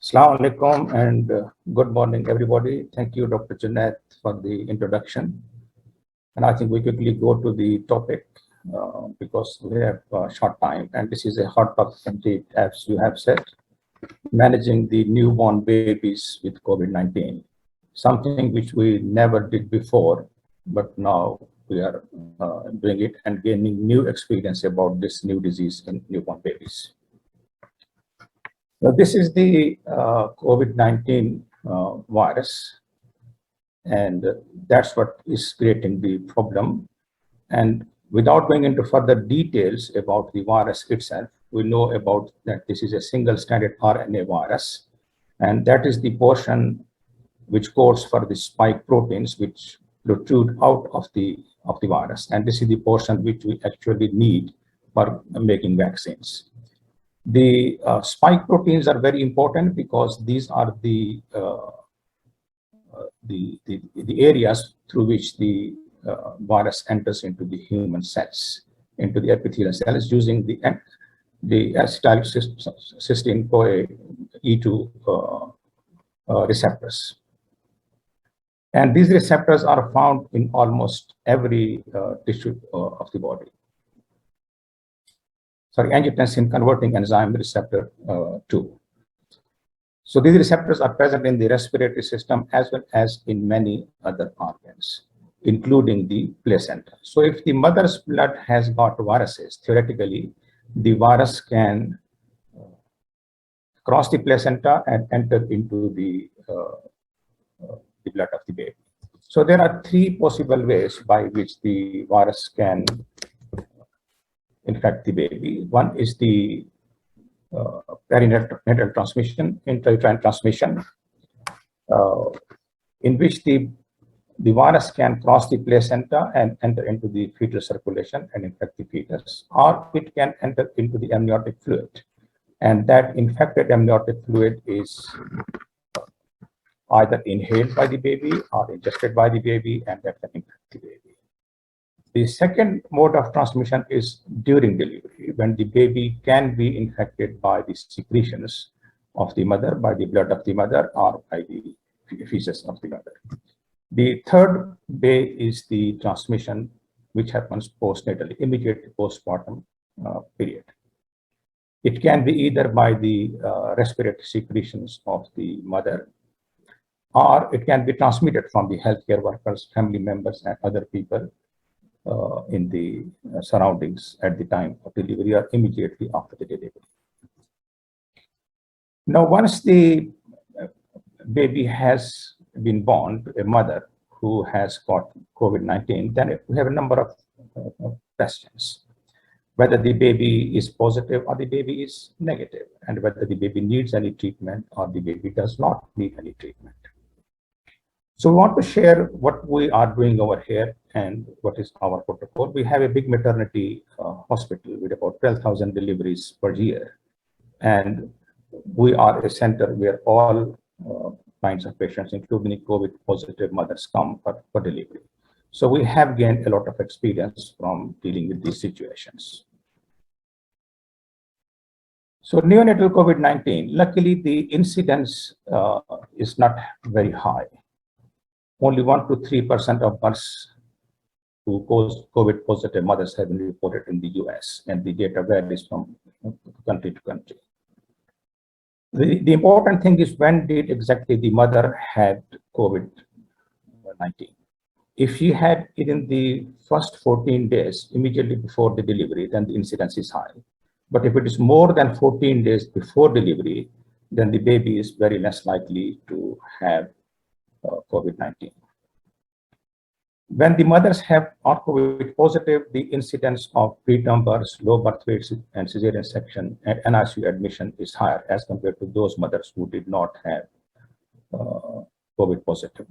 Assalamu alaikum and good morning, everybody. Thank you, Dr. Junaid, for the introduction. And I think we quickly go to the topic because we have short time. And this is a hot topic indeed, as you have said, managing the newborn babies with COVID-19, something which we never did before, but now we are doing it and gaining new experience about this new disease in newborn babies. Now, this is the COVID-19 virus, and that's what is creating the problem. And without going into further details about the virus itself, we know about that this is a single-stranded RNA virus, and that is the portion which codes for the spike proteins which protrude out of the virus. And this is the portion which we actually need for making vaccines. The spike proteins are very important because these are the areas through which the virus enters into the human cells, into the epithelial cells, using the acetylcysteine CoA E2 receptors. And these receptors are found in almost every tissue of the body. Sorry, angiotensin converting enzyme receptor 2. So these receptors are present in the respiratory system as well as in many other organs, including the placenta. So if the mother's blood has got viruses, theoretically, the virus can cross the placenta and enter into the blood of the baby. So there are three possible ways by which the virus can infect the baby. One is the perinatal transmission, intrauterine transmission, in which the virus can cross the placenta and enter into the fetal circulation and infect the fetus, or it can enter into the amniotic fluid. And that infected amniotic fluid is either inhaled by the baby or ingested by the baby, and that can infect the baby. The second mode of transmission is during delivery, when the baby can be infected by the secretions of the mother, by the blood of the mother, or by the feces of the mother. The third way is the transmission which happens postnatally, immediate postpartum period. It can be either by the respiratory secretions of the mother, or it can be transmitted from the healthcare workers, family members, and other people in the surroundings at the time of delivery or immediately after the delivery. Now, once the baby has been born to a mother who has got COVID-19, then we have a number of questions. Whether the baby is positive or the baby is negative, and whether the baby needs any treatment or the baby does not need any treatment. So we want to share what we are doing over here and what is our protocol. We have a big maternity hospital with about 12,000 deliveries per year. And we are a center where all kinds of patients, including COVID positive mothers, come for delivery. So we have gained a lot of experience from dealing with these situations. So neonatal COVID-19, luckily the incidence is not very high. Only 1 to 3% of births who cause COVID positive mothers have been reported in the US, and the data varies from country to country. The important thing is, when did exactly the mother had COVID-19? If she had it in the first 14 days, immediately before the delivery, then the incidence is high. But if it is more than 14 days before delivery, then the baby is very less likely to have COVID-19. When the mothers are COVID positive, the incidence of preterm births, low birth weights, and cesarean section and NICU admission is higher as compared to those mothers who did not have COVID positive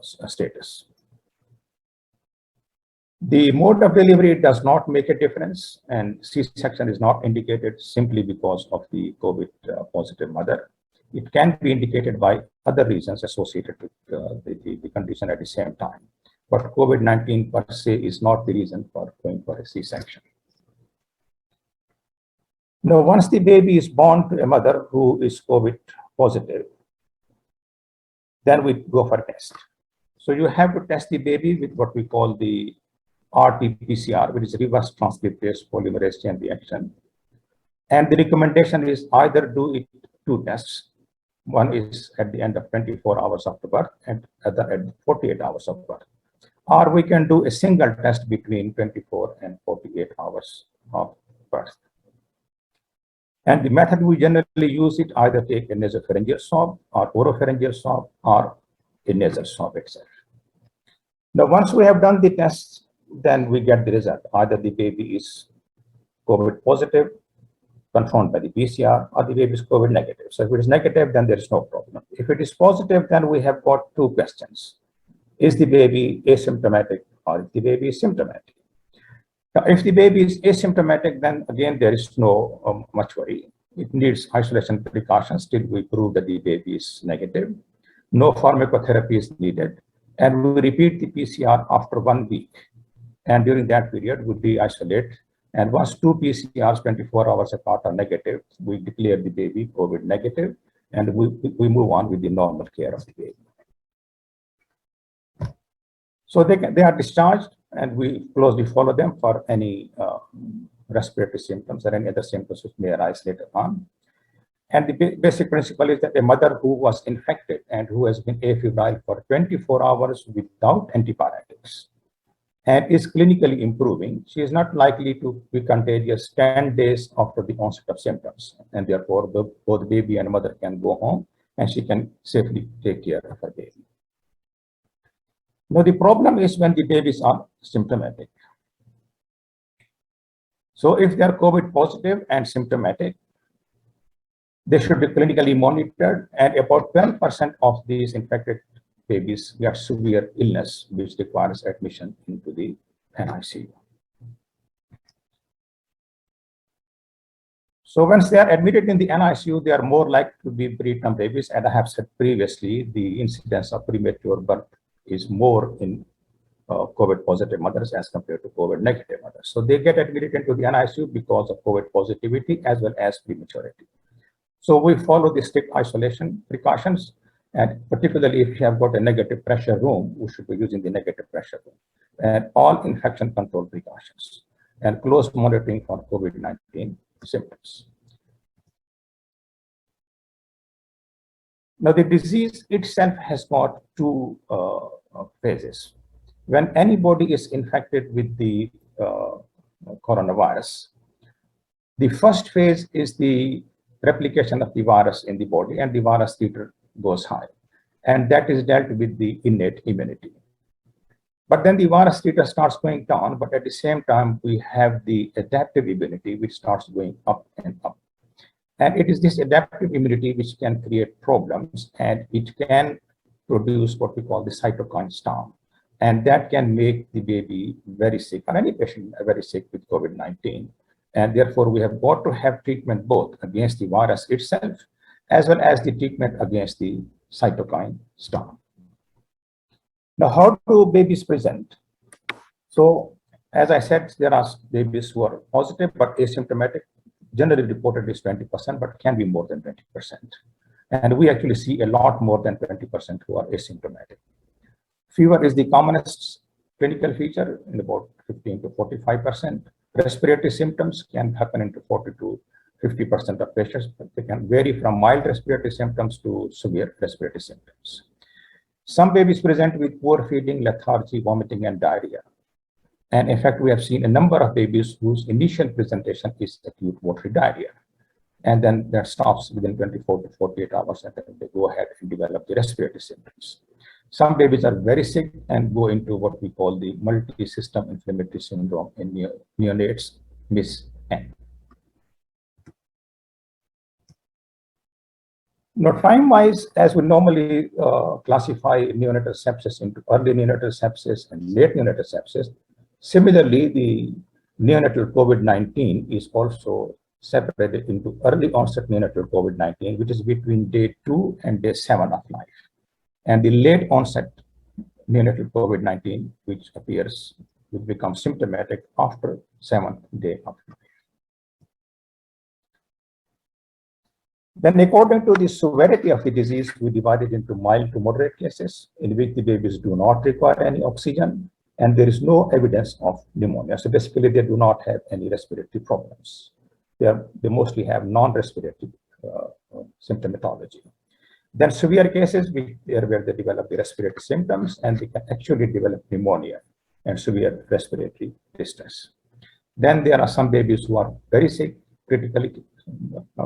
status. The mode of delivery does not make a difference, and C-section is not indicated simply because of the COVID positive mother. It can be indicated by other reasons associated with the condition at the same time. But COVID-19 per se is not the reason for going for a C-section. Now, once the baby is born to a mother who is COVID positive, then we go for test. So you have to test the baby with what we call the RT-PCR, which is reverse transcriptase polymerase chain reaction. And the recommendation is either do it two tests. One is at the end of 24 hours after birth and other at 48 hours of birth. Or we can do a single test between 24 and 48 hours of birth. And the method we generally use it either take a nasopharyngeal swab or oropharyngeal swab or a nasal swab itself. Now, once we have done the tests, then we get the result. Either the baby is COVID positive, confirmed by the PCR, or the baby is COVID negative. So if it is negative, then there is no problem. If it is positive, then we have got two questions. Is the baby asymptomatic or is the baby symptomatic? Now, if the baby is asymptomatic, then again, there is no much worry. It needs isolation precautions till we prove that the baby is negative. No pharmacotherapy is needed. And we repeat the PCR after 1 week. And during that period, we de-isolate. And once two PCRs 24 hours apart are negative, we declare the baby COVID negative, and we move on with the normal care of the baby. So they are discharged, and we closely follow them for any respiratory symptoms or any other symptoms which may arise later on. And the basic principle is that a mother who was infected and who has been afebrile for 24 hours without antibiotics and is clinically improving, she is not likely to be contagious 10 days after the onset of symptoms. And therefore, both baby and mother can go home and she can safely take care of her baby. Now, the problem is when the babies are symptomatic. So if they are COVID positive and symptomatic, they should be clinically monitored, and about 12% of these infected babies get severe illness, which requires admission into the NICU. So once they are admitted in the NICU, they are more likely to be preterm babies. And I have said previously, the incidence of premature birth is more in COVID positive mothers as compared to COVID negative mothers. So they get admitted into the NICU because of COVID positivity as well as prematurity. So we follow the strict isolation precautions, and particularly if you have got a negative pressure room, we should be using the negative pressure room, and all infection control precautions, and close monitoring for COVID-19 symptoms. Now, the disease itself has got two phases. When anybody is infected with the coronavirus, the first phase is the replication of the virus in the body, and the virus titer goes high. And that is dealt with the innate immunity. But then the virus titer starts going down, but at the same time, we have the adaptive immunity, which starts going up and up. And it is this adaptive immunity which can create problems, and it can produce what we call the cytokine storm. And that can make the baby very sick, or any patient very sick with COVID-19. And therefore, we have got to have treatment both against the virus itself, as well as the treatment against the cytokine storm. Now, how do babies present? So, as I said, there are babies who are positive but asymptomatic. Generally reported is 20%, but can be more than 20%. And we actually see a lot more than 20% who are asymptomatic. Fever is the commonest clinical feature in about 15 to 45%. Respiratory symptoms can happen into 40 to 50% of patients, but they can vary from mild respiratory symptoms to severe respiratory symptoms. Some babies present with poor feeding, lethargy, vomiting, and diarrhea. And in fact, we have seen a number of babies whose initial presentation is acute watery diarrhea. And then that stops within 24 to 48 hours, and then they go ahead and develop the respiratory symptoms. Some babies are very sick and go into what we call the multi-system inflammatory syndrome in neonates, MIS-N. Now, time-wise, as we normally classify neonatal sepsis into early neonatal sepsis and late neonatal sepsis, similarly, the neonatal COVID-19 is also separated into early onset neonatal COVID-19, which is between day 2 and day 7 of life, and the late onset neonatal COVID-19, which becomes symptomatic after 7th day of life. Then according to the severity of the disease, we divide it into mild to moderate cases in which the babies do not require any oxygen and there is no evidence of pneumonia. So basically they do not have any respiratory problems. They mostly have non-respiratory symptomatology. Then severe cases where they develop the respiratory symptoms and they can actually develop pneumonia and severe respiratory distress. Then there are some babies who are very sick, critically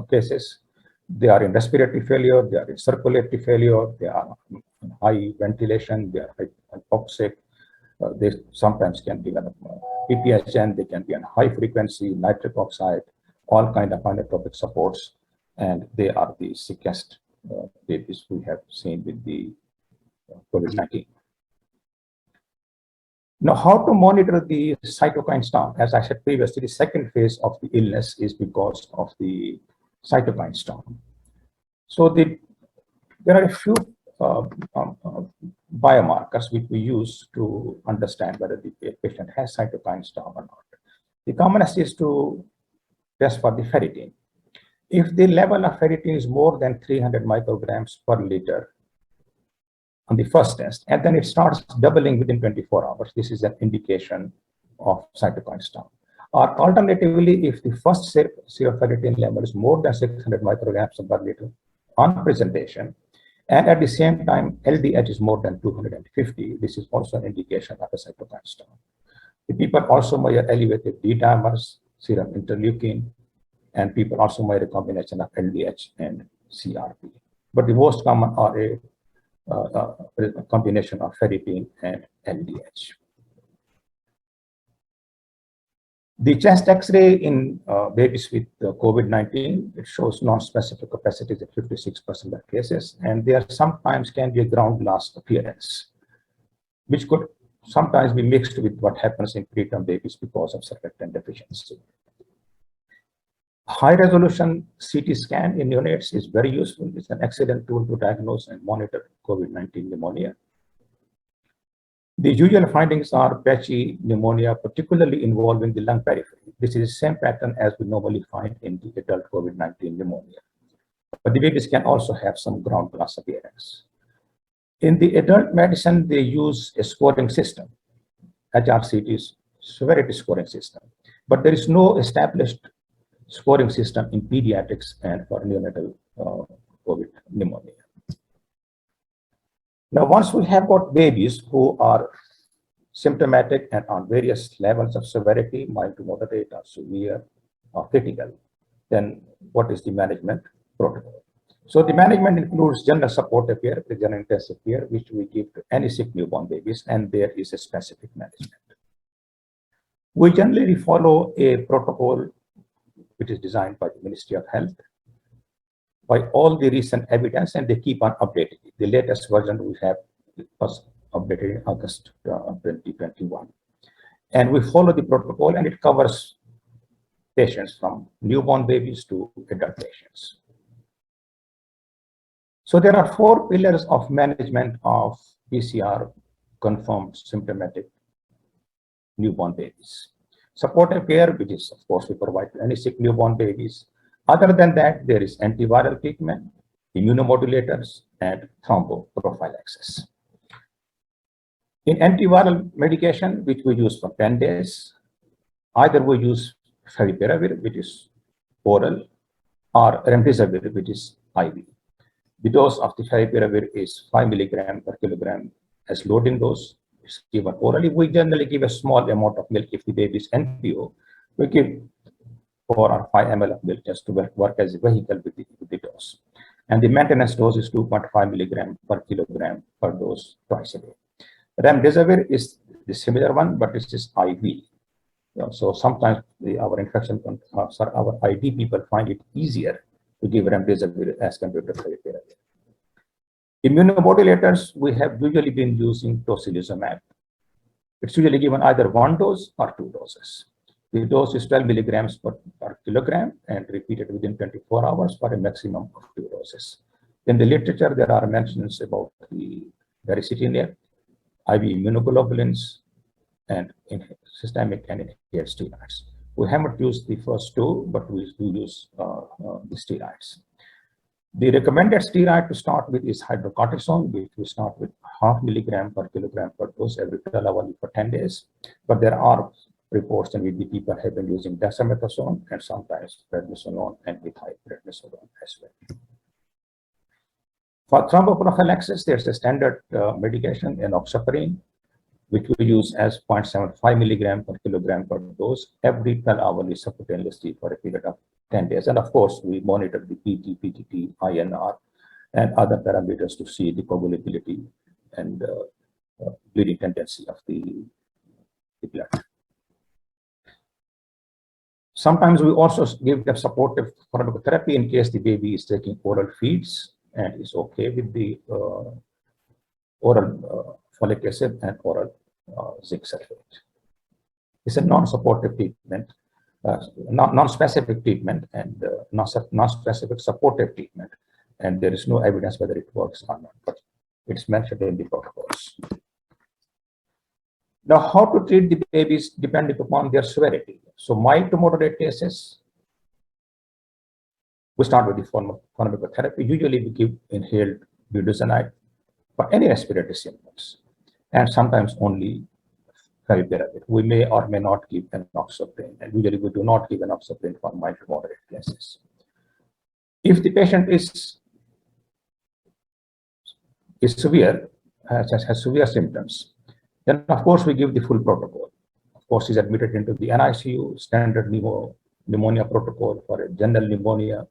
cases. They are in respiratory failure, they are in circulatory failure, they are in high ventilation, they are hypoxic. They sometimes can develop PPHN, they can be on high frequency, nitric oxide, all kind of inotropic supports, and they are the sickest babies we have seen with the COVID-19. Now, how to monitor the cytokine storm? As I said previously, the second phase of the illness is because of the cytokine storm. So there are a few biomarkers which we use to understand whether the patient has cytokine storm or not. The commonest is to test for the ferritin. If the level of ferritin is more than 300 micrograms per liter on the first test, and then it starts doubling within 24 hours, this is an indication of cytokine storm. Or alternatively, if the first serum ferritin level is more than 600 micrograms per liter on presentation, and at the same time LDH is more than 250, this is also an indication of a cytokine storm. The people also measure elevated D dimers, serum interleukin, and people also measure a combination of LDH and CRP. But the most common are a combination of ferritin and LDH. The chest X-ray in babies with COVID-19, it shows non-specific capacities at 56% of cases, and there sometimes can be a ground glass appearance, which could sometimes be mixed with what happens in preterm babies because of surfactant deficiency. High-resolution CT scan in neonates is very useful. It's an excellent tool to diagnose and monitor COVID-19 pneumonia. The usual findings are patchy pneumonia, particularly involving the lung periphery. This is the same pattern as we normally find in the adult COVID-19 pneumonia. But the babies can also have some ground glass appearance. In the adult medicine, they use a scoring system, HRCT severity scoring system. But there is no established scoring system in pediatrics and for neonatal COVID pneumonia. Now, once we have got babies who are symptomatic and on various levels of severity, mild to moderate or severe or critical, then what is the management protocol? So the management includes general supportive care, general intensive care, which we give to any sick newborn babies, and there is a specific management. We generally follow a protocol which is designed by the Ministry of Health, by all the recent evidence, and they keep on updating it. The latest version we have was updated in August 2021. And we follow the protocol, and it covers patients from newborn babies to adult patients. So there are 4 pillars of management of PCR confirmed symptomatic newborn babies. Supportive care, which is, of course, we provide to any sick newborn babies. Other than that, there is antiviral treatment, immunomodulators, and thromboprophylaxis. In antiviral medication, which we use for 10 days, either we use favipiravir, which is oral, or remdesivir, which is IV. The dose of the favipiravir is 5 milligram per kilogram as loading dose. It's given orally. We generally give a small amount of milk if the baby is NPO. We give 4 or 5 ml of milk just to work as a vehicle with the dose. And the maintenance dose is 2.5 milligram per kilogram per dose twice a day. Remdesivir is the similar one, but this is IV. So sometimes our our ID people find it easier to give remdesivir as compared to favipiravir. Immunomodulators, we have usually been using tocilizumab. It's usually given either 1 dose or 2 doses. The dose is 12 milligrams per kilogram and repeated within 24 hours for a maximum of 2 doses. In the literature, there are mentions about the baricitinib, IV immunoglobulins, and systemic and inhaled steroids. We haven't used the first 2, but we do use the steroids. The recommended steroid to start with is hydrocortisone, which we start with 0.5 milligram per kilogram per dose every 12 hours for 10 days. But there are reports in which the people have been using dexamethasone and sometimes prednisolone and methylprednisolone as well. For thromboprophylaxis, there's a standard medication, enoxaparin, which we use as 0.75 milligram per kilogram per dose every 12 hours subcutaneously for a period of 10 days. And of course, we monitor the PT, PTT, INR, and other parameters to see the coagulability and bleeding tendency of the blood. Sometimes we also give them supportive pharmacotherapy in case the baby is taking oral feeds and is okay with the oral folic acid and oral zinc sulfate. It's a non-supportive treatment, non-specific treatment, and non-specific supportive treatment, and there is no evidence whether it works or not, but it's mentioned in the protocols. Now, how to treat the babies depending upon their severity. So mild to moderate cases, we start with the pharmacotherapy. Usually we give inhaled budesonide for any respiratory symptoms, and sometimes only favipiravir. We may or may not give enoxaparin, and usually we do not give enoxaparin for mild to moderate cases. If the patient is severe, has severe symptoms, then of course we give the full protocol. Of course, he's admitted into the NICU, standard pneumonia protocol for a general pneumonia.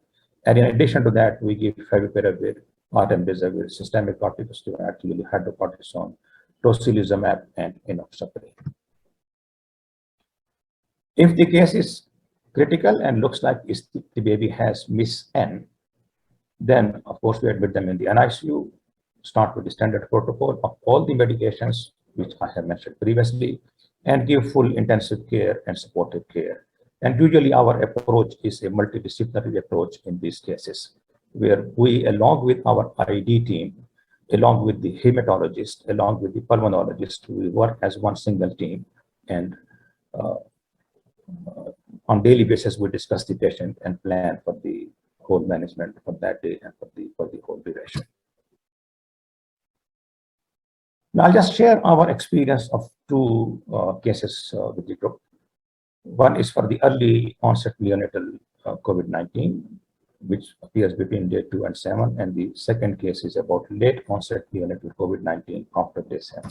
And in addition to that, we give favipiravir, remdesivir, systemic corticosteroid, actually hydrocortisone, tocilizumab, and enoxaparin. If the case is critical and looks like the baby has MIS-N, then of course we admit them in the NICU, start with the standard protocol of all the medications which I have mentioned previously, and give full intensive care and supportive care. And usually our approach is a multidisciplinary approach in these cases, where we, along with our ID team, along with the hematologist, along with the pulmonologist, we work as one single team, and on daily basis we discuss the patient and plan for the whole management for that day and for the whole duration. Now I'll just share our experience of two cases with the group. One is for the early onset neonatal COVID-19, which appears between day 2 and 7, and the second case is about late onset neonatal COVID-19 after day 7.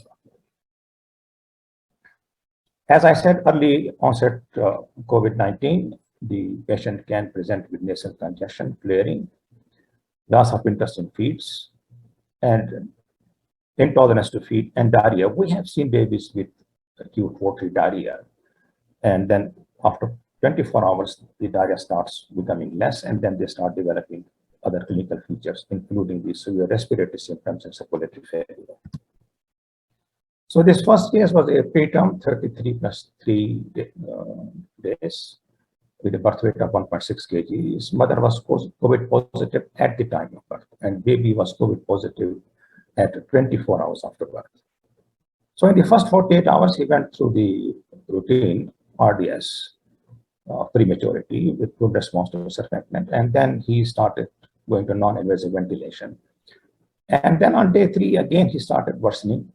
As I said, early onset COVID-19, the patient can present with nasal congestion, flaring, loss of interest in feeds, and intolerance to feed, and diarrhea. We have seen babies with acute watery diarrhea, and then after 24 hours, the diarrhea starts becoming less, and then they start developing other clinical features, including the severe respiratory symptoms and circulatory failure. So this first case was a preterm 33 plus 3 days with a birth weight of 1.6 kg. His mother was COVID positive at the time of birth, and baby was COVID positive at 24 hours after birth. So in the first 48 hours, he went through the routine RDS prematurity with good response to surfactant, and then he started going to non-invasive ventilation. And then on day 3, again, he started worsening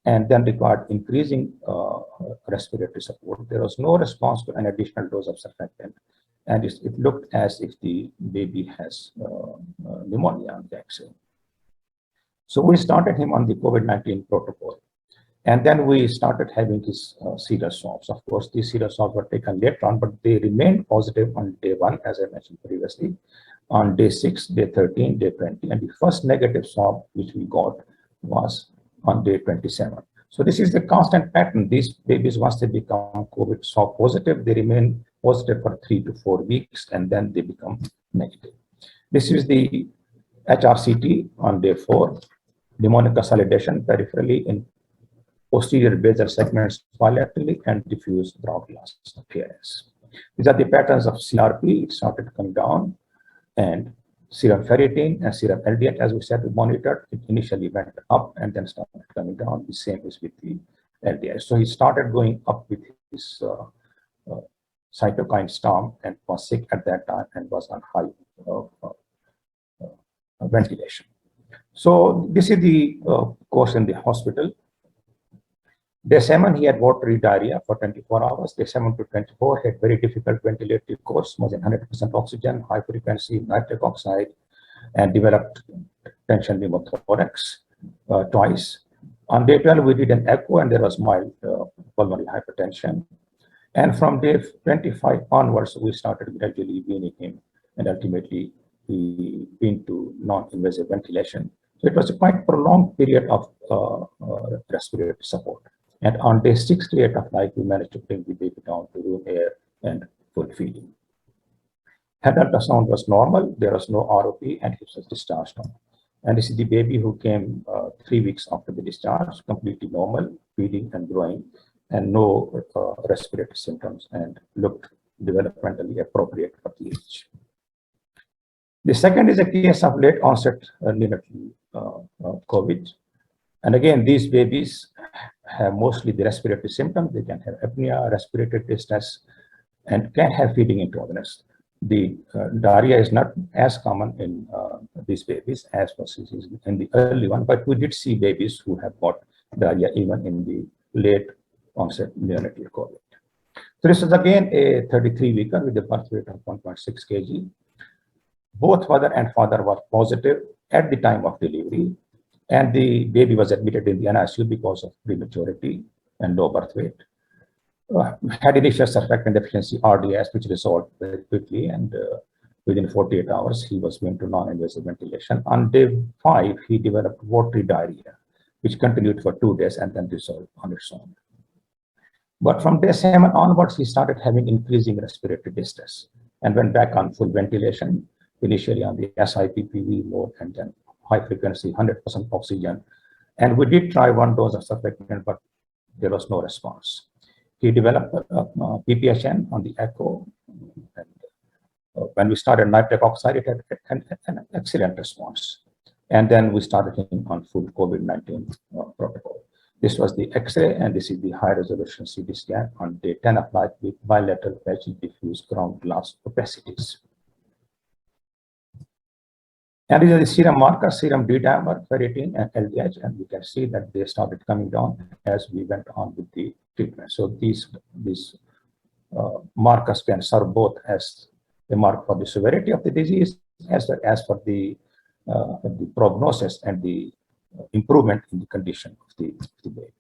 and then required increasing respiratory support. There was no response to an additional dose of surfactant, and it looked as if the baby has pneumonia on the X-ray. So we started him on the COVID-19 protocol, and then we started having his serial swabs. Of course, these serial swabs were taken later on, but they remained positive on day 1, as I mentioned previously, on day 6, day 13, day 20, and the first negative swab which we got was on day 27. So this is the constant pattern. These babies, once they become COVID swab positive, they remain positive for 3 to 4 weeks, and then they become negative. This is the HRCT on day 4, pneumonic consolidation peripherally in posterior basal segments bilaterally and diffuse broad glass appearance. These are the patterns of CRP. It started coming down, and serum ferritin and serum LDH, as we said, we monitored. It initially went up and then started coming down. The same is with the LDH. So he started going up with his cytokine storm and was sick at that time and was on high ventilation. So this is the course in the hospital. Day 7, he had watery diarrhea for 24 hours. Day 7 to 24 had very difficult ventilative course, more than 100% oxygen, high frequency nitric oxide, and developed tension pneumothorax twice. On day 12, we did an echo, and there was mild pulmonary hypertension. And from day 25 onwards, we started gradually weaning him, and ultimately he went to non-invasive ventilation. So it was a quite prolonged period of respiratory support. And on day 68 of life, we managed to bring the baby down to room air and full feeding. Head ultrasound was normal, there was no ROP, and he was discharged home. And this is the baby who came 3 weeks after the discharge, completely normal, feeding and growing, and no respiratory symptoms, and looked developmentally appropriate for the age. The second is a case of late onset neonatal COVID. And again, these babies have mostly the respiratory symptoms. They can have apnea, respiratory distress, and can have feeding intolerance. The diarrhea is not as common in these babies as was in the early one, but we did see babies who have got diarrhea even in the late onset neonatal COVID. So this is again a 33-weeker with a birth weight of 1.6 kg. Both mother and father were positive at the time of delivery, and the baby was admitted in the NICU because of prematurity and low birth weight. Had initial surfactant deficiency RDS, which resolved very quickly, and within 48 hours, he was went to non-invasive ventilation. On day 5, he developed watery diarrhea, which continued for 2 days and then resolved on its own. But from day 7 onwards, he started having increasing respiratory distress and went back on full ventilation, initially on the SIPPV mode and then high frequency, 100% oxygen. And we did try 1 dose of surfactant, but there was no response. He developed PPHN on the echo. And when we started nitric oxide, it had an excellent response. And then we started him on full COVID-19 protocol. This was the X-ray, and this is the high-resolution CT scan on day 10 of life with bilateral patchy diffuse ground glass opacities. And these are the serum markers, serum D-dimer, ferritin, and LDH, and we can see that they started coming down as we went on with the treatment. So these markers can serve both as a mark for the severity of the disease as well as for the prognosis and the improvement in the condition of the baby.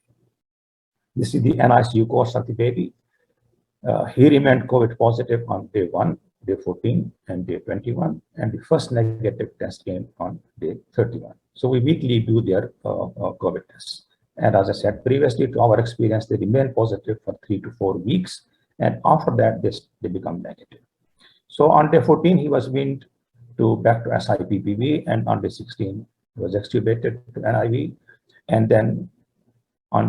This is the NICU course of the baby. He remained COVID positive on day 1, day 14, and day 21, and the first negative test came on day 31. So we weekly do their COVID tests. And as I said previously, to our experience, they remain positive for 3 to 4 weeks, and after that, they become negative. So on day 14, he was weaned back to SIPPV, and on day 16, he was extubated to NIV, and then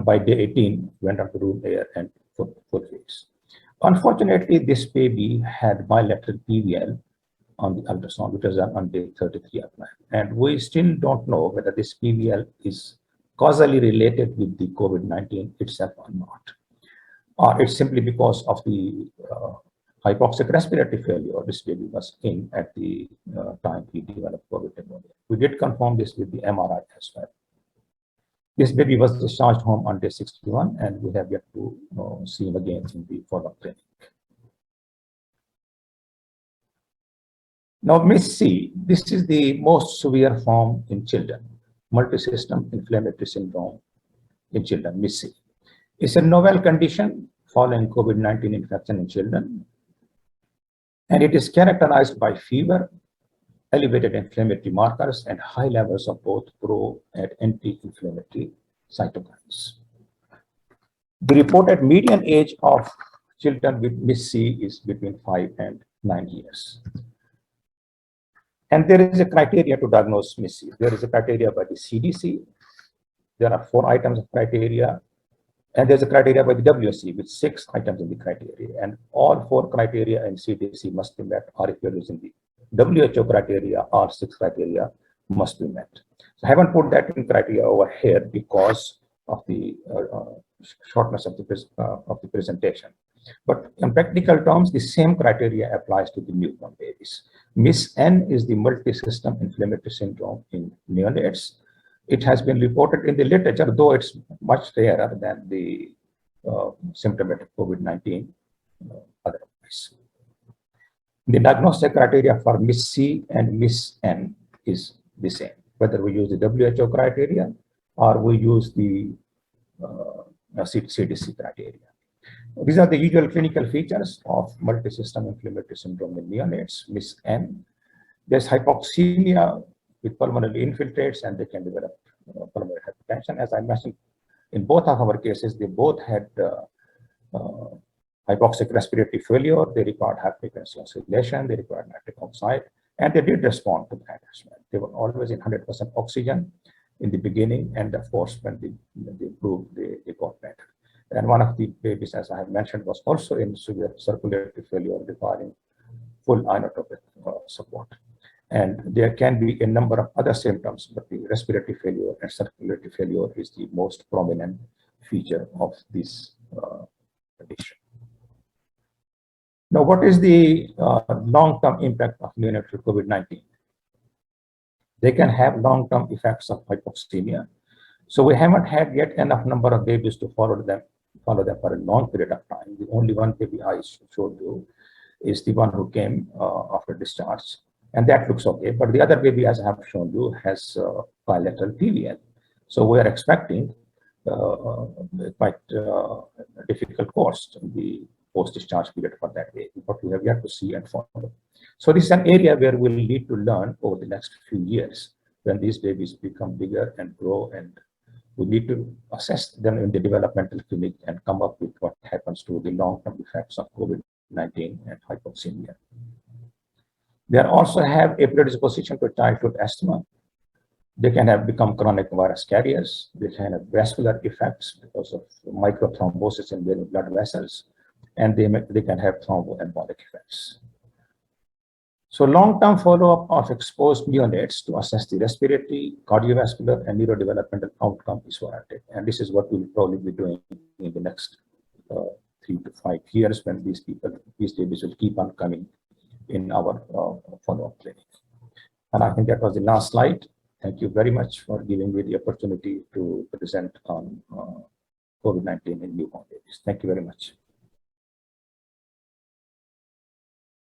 by day 18, went on to room air and full feeds. Unfortunately, this baby had bilateral PVL on the ultrasound, which was on day 33 of life. And we still don't know whether this PVL is causally related with the COVID-19 itself or not. Or it's simply because of the hypoxic respiratory failure this baby was in at the time he developed COVID pneumonia. We did confirm this with the MRI as well. This baby was discharged home on day 61, and we have yet to see him again in the follow-up clinic. Now, MIS-C, this is the most severe form in children, multisystem inflammatory syndrome in children, MIS-C. It's a novel condition following COVID-19 infection in children, and it is characterized by fever, elevated inflammatory markers, and high levels of both pro and anti-inflammatory cytokines. The reported median age of children with MIS-C is between 5 and 9 years. And there is a criteria to diagnose MIS-C. There is a criteria by the CDC. There are 4 items of criteria. And there's a criteria by the WSC with 6 items in the criteria. And all 4 criteria in CDC must be met, or if you're using the WHO criteria, or 6 criteria must be met. So I haven't put that in criteria over here because of the shortness of the presentation. But in practical terms, the same criteria applies to the newborn babies. MIS-N is the multi-system inflammatory syndrome in neonates. It has been reported in the literature, though it's much rarer than the symptomatic COVID-19 otherwise. The diagnostic criteria for MIS-C and MIS-N is the same, whether we use the WHO criteria or we use the CDC criteria. These are the usual clinical features of multi-system inflammatory syndrome in neonates, MIS-N. There's hypoxemia with pulmonary infiltrates, and they can develop pulmonary hypertension. As I mentioned, in both of our cases, they both had hypoxic respiratory failure. They required high-frequency oscillation. They required nitric oxide, and they did respond to that as well. They were always in 100% oxygen in the beginning, and of course, when they improved, they got better. And one of the babies, as I have mentioned, was also in severe circulatory failure, requiring full inotropic support. And there can be a number of other symptoms, but the respiratory failure and circulatory failure is the most prominent feature of this condition. Now, what is the long-term impact of neonatal COVID-19? They can have long-term effects of hypoxemia. So we haven't had yet enough number of babies to follow them for a long period of time. The only one baby I showed you is the one who came after discharge, and that looks okay. But the other baby, as I have shown you, has bilateral PVL. So we are expecting quite a difficult course in the post-discharge period for that baby, but we have yet to see and follow. So this is an area where we'll need to learn over the next few years when these babies become bigger and grow, and we need to assess them in the developmental clinic and come up with what happens to the long-term effects of COVID-19 and hypoxemia. They also have a predisposition to childhood asthma. They can have become chronic virus carriers. They can have vascular effects because of microthrombosis in their blood vessels, and they can have thromboembolic effects. So long-term follow-up of exposed neonates to assess the respiratory, cardiovascular, and neurodevelopmental outcome is warranted. And this is what we'll probably be doing in the next 3 to 5 years when these babies will keep on coming in our follow-up clinic. And I think that was the last slide. Thank you very much for giving me the opportunity to present on COVID-19 in newborn babies. Thank you very much.